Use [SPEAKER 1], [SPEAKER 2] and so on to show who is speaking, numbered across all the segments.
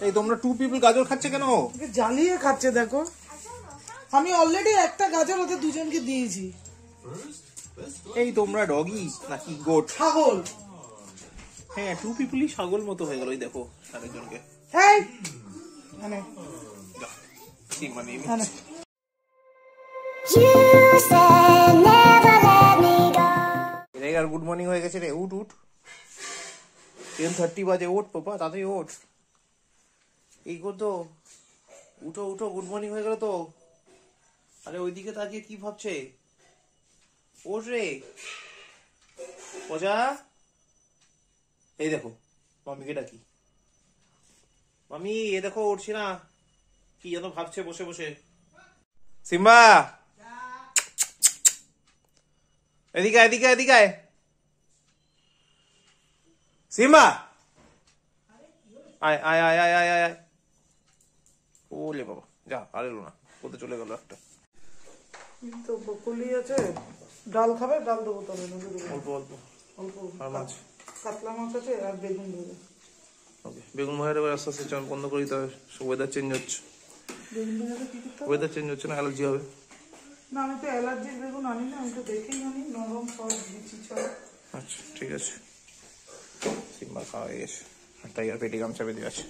[SPEAKER 1] এই তোমরা two people গাজর খাচ্ছে কেন?
[SPEAKER 2] জ্বালিয়ে খাচ্ছে দেখো। আমি অলরেডি একটা গাজর ওদের দুজনকে দিয়েছি।
[SPEAKER 1] এই তোমরা ডগি নাকি গোট?
[SPEAKER 2] ছাগল।
[SPEAKER 1] হ্যাঁ, টু পিপলই ছাগল মতো হয়ে গেল। দেখো আরেকজনকে।
[SPEAKER 2] হ্যাঁ মানে
[SPEAKER 1] কি মানে আর গুড মর্নিং হয়ে গেছে রে। উঠ উঠ, 10:30 বাজে। ওঠ পাপা, তাড়াতাড়ি ওঠ। এই করতো, উঠো উঠো, গুড মর্নিং হয়ে গেল তো। আরে ওইদিকে তাকিয়ে কি ভাবছে? ওঠ রে মজা। এই দেখো মামিকে ডাকি। মামি এ দেখো, উঠছি না। কি যেন ভাবছে বসে বসে। সিম্বা এদিকে এদিকে এদিকে। সিম্বা আয় আয় আয় আয় আয় আয়। ওলে বাবা, যা আর এলো না, কোথায় চলে গেল একটা।
[SPEAKER 2] তো বকুলি আছে, ডাল খাবে? ডাল দেবো তবে
[SPEAKER 1] অল্প অল্প
[SPEAKER 2] অল্প।
[SPEAKER 1] আর মাছ,
[SPEAKER 2] কাতলা মাছ আছে আর বেগুন দেবে।
[SPEAKER 1] ওকে, বেগুন ভাজার এবার আস্তে আস্তে চান বন্ধ করে দিতে হবে। ওয়েদার চেঞ্জ হচ্ছে।
[SPEAKER 2] বেগুন ভাজাতে কি করতে হবে?
[SPEAKER 1] ওয়েদার চেঞ্জ হচ্ছে না, অ্যালার্জি হবে।
[SPEAKER 2] না আমি তো অ্যালার্জির বেগুন আনি না, আমি তো দেখেই আনি নরম সব বিচি ছাড়া।
[SPEAKER 1] আচ্ছা ঠিক আছে। সিম্বা খাওয়া হয়ে গেছে, টাইগার পেটি গামছা বেঁধে আছে।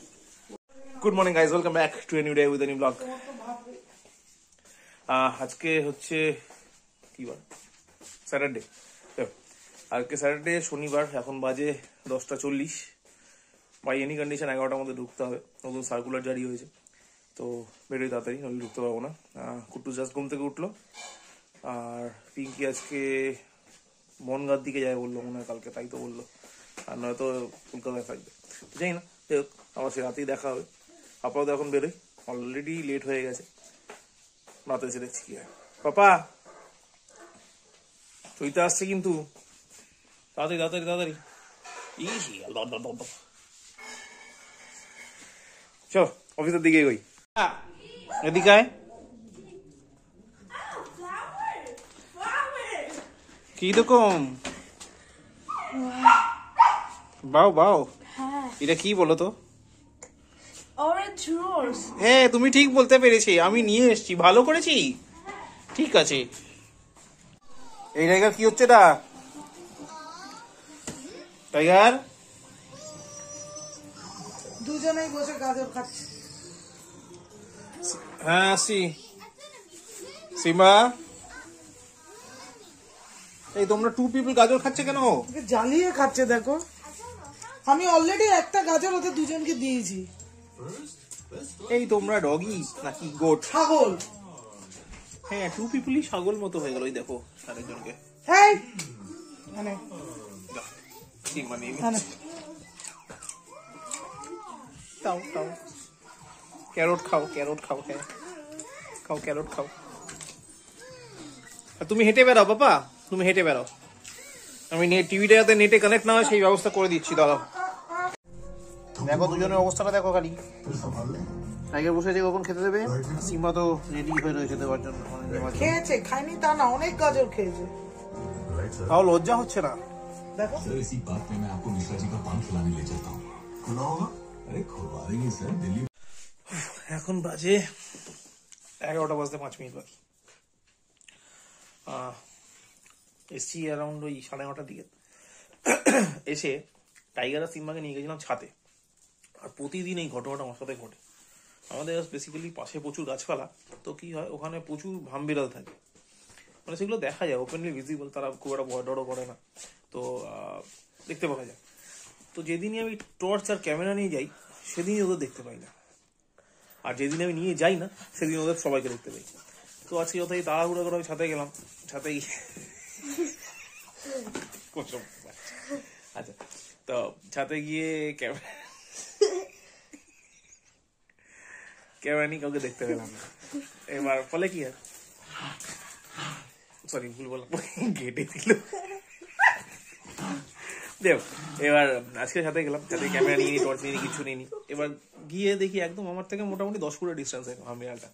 [SPEAKER 1] Good morning guys, welcome back to a new day with a new blog. আজকে হচ্ছে কি বার? স্যাটারডে। আজকে স্যাটারডে, শনিবার। এখন বাজে 10:40। বাই এনি কন্ডিশন 11টার মধ্যে ঢুকতে হবে। নতুন সার্কুলার জারি হয়েছে, তো বেরোই তাড়াতাড়ি, নইলে ঢুকতে পারবো না। কুট্টু জাস্ট ঘুম থেকে উঠলো। আর পিঙ্কি আজকে বনগাঁর দিকে যায় বললো, মনে হয় কালকে, তাই তো বললো। আর নয়তো কলকাতায় থাকবে, জানি না। আবার সে রাতেই দেখা হবে। আপাতত এখন বেরোই, অলরেডি লেট হয়ে গেছে। রাতে এসে দেখছি কি হয়। পাপা চইতে আসছে কিন্তু, তাড়াতাড়ি তাড়াতাড়ি তাড়াতাড়ি। চল অফিসের দিকে এগোই। এদিকে আয়। কি রকম বাও বাও, এটা কি বলো তো? হ্যাঁ তুমি ঠিক বলতে পেরেছি, আমি নিয়ে এসেছি। ভালো করেছি, ঠিক আছে। এই টাইগার কি হচ্ছে না? টাইগার
[SPEAKER 2] দুজনেই বসে গাজর খাচ্ছে।
[SPEAKER 1] হ্যাঁ আসি। সিম্বা এই তোমরা টু পিপল গাজর খাচ্ছে কেন?
[SPEAKER 2] জ্বালিয়ে খাচ্ছে দেখো। আমি অলরেডি একটা গাজর ওদের দুজনকে দিয়েছি।
[SPEAKER 1] এই তোমরা ডগি নাকি গোট?
[SPEAKER 2] ছাগল।
[SPEAKER 1] হ্যাঁ, টু পিপলই ছাগল মতো হয়ে গেল। দেখো আরেকজনকে।
[SPEAKER 2] হ্যাঁ মানে
[SPEAKER 1] কি মানে তাও তাও। ক্যারট খাও, ক্যারট খাও। হ্যাঁ খাও, ক্যারট খাও। আর তুমি হেঁটে বেড়াও বাবা, তুমি হেঁটে বেড়াও। আমি টিভিটা যাতে নেটে কানেক্ট না হয় সেই ব্যবস্থা করে দিচ্ছি, দাঁড়াও। দেখো দুজনের অবস্থাটা দেখো খালি। টাইগার বসে আছে, কখন খেতে দেবে? সিম্বা তো রেডি হয়ে রয়েছে দেওয়ার জন্য।
[SPEAKER 2] খেয়েছে, খায়নি তা না, অনেক গাজর খেয়েছে।
[SPEAKER 1] তাও লজ্জা হচ্ছে না।
[SPEAKER 2] দেখো
[SPEAKER 1] এখন বাজে 11টা বাজতে 5 মিনিট বাকি। এসছি অ্যারাউন্ড ওই 9:30টার দিকে। এসে টাইগার আর সিম্বাকে নিয়ে গেছিলাম ছাদে। আর প্রতিদিন এই ঘটনাটা আমার সাথে ঘটে। আমাদের বেসিক্যালি পাশে প্রচুর গাছপালা, তো কি হয় ওখানে প্রচুর ভামবিড়াল থাকে, মানে সেগুলো দেখা যায়, ওপেনলি ভিজিবল। তারা খুব একটা ভয় ডরও করে না, তো দেখতে পাওয়া যায়। তো যেদিনই আমি টর্চ আর ক্যামেরা নিয়ে যাই সেদিনই ওদের দেখতে পাই না, আর যেদিন আমি নিয়ে যাই না সেদিন ওদের সবাইকে দেখতে পাই। তো আজকে যথাই তাড়াহুড়ো করে আমি ছাদে গেলাম। ছাদে আচ্ছা, তো ছাদে গিয়ে ক্যামেরা নিয়ে কাউকে দেখতে পেলাম না। এবার ফলে কি হয়, সরি ভুল বললাম, গেটে দিল। দেখ এবার আজকে সাথে গেলাম, সাথে ক্যামেরা নিয়ে নি, টর্চ নিয়ে নি, কিছু নিয়ে নি। এবার গিয়ে দেখি একদম আমার থেকে মোটামুটি 10 ফুটের ডিস্টেন্স ভামবিড়ালটা।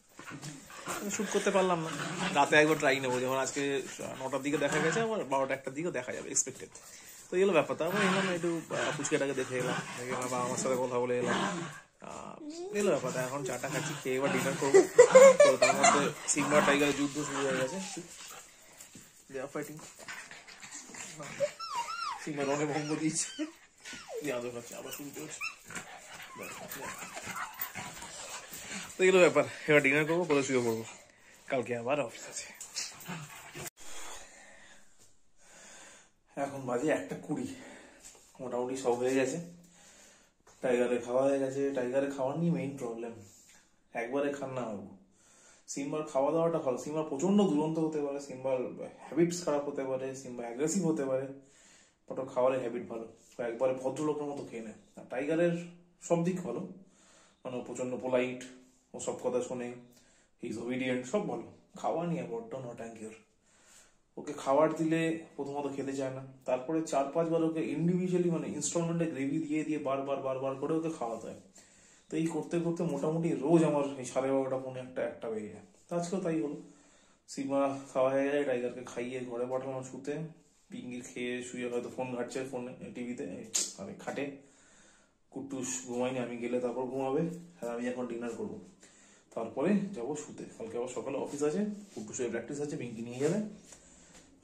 [SPEAKER 1] শুট করতে পারলাম না। রাতে একবার ট্রাই নেবো, যেমন আজকে 9টার দিকে দেখা গেছে, আবার 12টা-1টার দিকেও দেখা যাবে এক্সপেক্টেড। তো এগুলো ব্যাপার। তারপর এলাম একটু ফুচকাটাকে দেখে এলাম, বা আমার সাথে কথা বলে এলাম। এলো ব্যাপারটা। এখন চাটা খাচ্ছি, খেয়ে এবার ডিনার করবো। তো তার মধ্যে সিগমা টাইগারের যুদ্ধ শুরু হয়ে গেছে। দে আর ফাইটিং। সিগমা রঙে ভঙ্গ দিয়েছে, আদর খাচ্ছে, আবার শুরু চলছে। তো এগুলো ব্যাপার। এবার ডিনার করবো, করে শুয়ে পড়বো, কালকে আবার অফিস আছে। এখন বাজে 1:20, মোটামুটি সব হয়ে গেছে। টাইগারে খাওয়া হয়ে গেছে। টাইগারে খাওয়ার নিয়ে মেইন প্রবলেম, একবারে খান না হবো। সিম্বার খাওয়া দাওয়াটা ভালো, সিম্বার প্রচন্ড দুরন্ত হতে পারে, সিম্বার হ্যাবিটস খারাপ হতে পারে, সিম্বা অ্যাগ্রেসিভ হতে পারে, বাট ওর খাওয়ারের হ্যাবিট ভালো, একবারে ভদ্রলোকের মতো খেয়ে নেয়। আর টাইগারের সব দিক ভালো, মানে ও প্রচন্ড পোলাইট, ও সব কথা শোনে, ইজ ওবিডিয়েন্ট, সব ভালো। খাওয়া নিয়ে বড্ড নটাঙ্কির। ওকে খাবার দিলে প্রথমত খেতে চায় না, তারপরে 4-5 বার ওকে ইন্ডিভিজুয়ালি মানে ইনস্টলমেন্টে গ্রেভি দিয়ে দিয়ে বারবার করে ওকে খাওয়াতে হয়। তো এই করতে করতে মোটামুটি রোজ আমার এই 12:30 পৌনে একটা বেজে যায়। তো আজকেও তাই হলো। সিগমা খাওয়া হয়ে যায়, টাইগারকে খাইয়ে ঘরে পাঠালাম শুতে। পিঙ্গি খেয়ে শুয়ে হয়তো ফোন ঘাটছে, ফোনে টিভিতে মানে খাটে। কুট্টুস ঘুমাইনি, আমি গেলে তারপর ঘুমাবে। আর আমি এখন ডিনার করবো, তারপরে যাবো শুতে। কালকে আবার সকালে অফিস আছে, কুট্টুসের প্র্যাকটিস আছে, পিঙ্কি নিয়ে যাবে।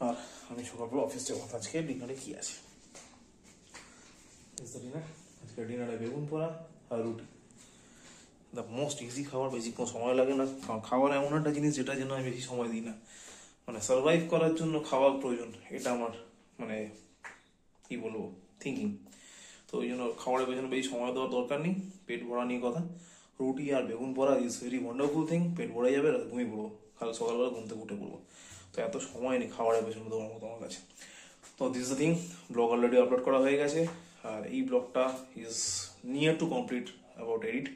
[SPEAKER 1] আর আমি সকালবেলা অফিস যাবো। আজকে ডিনারে কি আছে? ডিনার আজকে ডিনারে বেগুন পোড়া আর রুটি। দ্য মোস্ট ইজি খাবার, বেশি কোনো সময় লাগে না। খাবার এমন একটা জিনিস যেটা জন্য আমি বেশি সময় দিই না, মানে সার্ভাইভ করার জন্য খাওয়ার প্রয়োজন, এটা আমার মানে কি বলবো থিঙ্কিং। তো ওই জন্য খাবারের পেছনে বেশি সময় দেওয়ার দরকার নেই। পেট ভরা নিয়ে কথা। রুটি আর বেগুন পোড়া ইজ ভেরি ওয়ান্ডারফুল থিং। পেট ভরে যাবে, রাতে ঘুমিয়ে পড়বো, কাল সকালবেলা ঘুম থেকে উঠে পড়বো। তো এত সময় নেই খাবারের পেছনে দেওয়ার মতো আমার কাছে। তো this is the thing. Blog already upload করা হয়ে গেছে, আর এই ব্লগটা is near to complete about edit.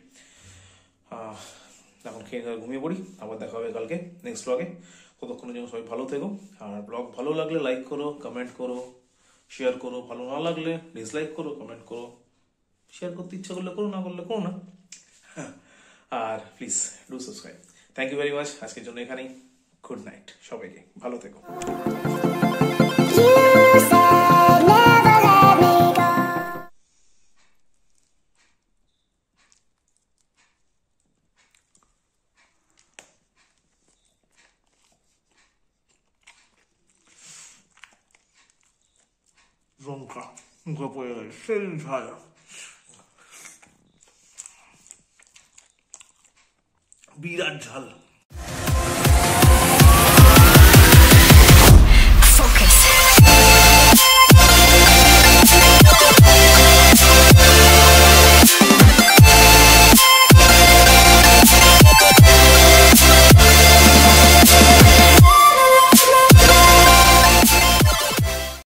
[SPEAKER 1] এখন খেয়ে ঘুমিয়ে পড়ি, আবার দেখা হবে কালকে নেক্সট ব্লগে। ততক্ষণের জন্য সবাই ভালো থেকো। আর ব্লগ ভালো লাগলে লাইক করো, কমেন্ট করো, শেয়ার করো। ভালো না লাগলে ডিসলাইক করো, কমেন্ট করো। শেয়ার করতে ইচ্ছা করলে করো, না করলে করো না। আর please do subscribe. Thank you very much. আজকের জন্য এখানেই। গুড নাইট সবাইকে, ভালো থেকো। লঙ্কা পড়ে গেছে, সেই ঝাল, বিরাট ঝাল।